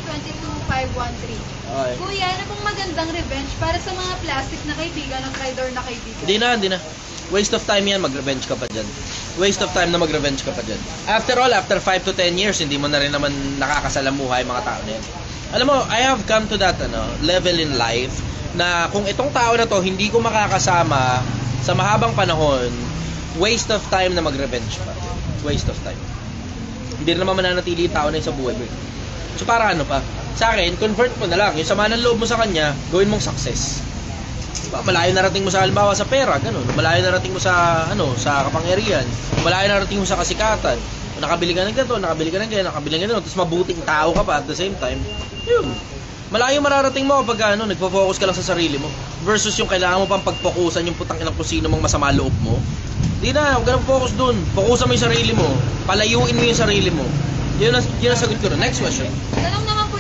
22513. Okay. Kuya, ano pong magandang revenge para sa mga plastic na kaibigan o traitor na kaibigan? Hindi na. Waste of time yan, mag-revenge ka pa dyan. Waste of time na mag-revenge ka pa dyan. After all, after 5 to 10 years, hindi mo na rin naman nakakasalamuha yung mga tao na yan. Alam mo, I have come to that level in life na kung itong tao na to hindi ko makakasama sa mahabang panahon, waste of time na mag-revenge pa. Waste of time. Hindi na naman mananatili yung tao na yun sa buhay mo. So para ano pa? Sa akin, convert mo na lang. Yung sama ng loob mo sa kanya, gawin mong success. Diba? Malayo narating mo sa halimbawa sa pera, ganun. Malayo narating mo sa sa kapangyarihan. Malayo narating mo sa kasikatan. Nakabili ka ng ganito, nakabili ka ng ganyan, nakabili ka ng ganito, tapos mabuting tao ka pa at the same time. Yun. Malayo mararating mo kapag nagpo-focus ka lang sa sarili mo versus yung kailangan mo pang pagpokusan yung putang inang kung sino mang masama loob mo. Di na, huwag ka nang focus dun. Fokusan mo yung sarili mo. Palayuin mo yung sarili mo. Yun ang sagot ko na. Next question. Tanong naman po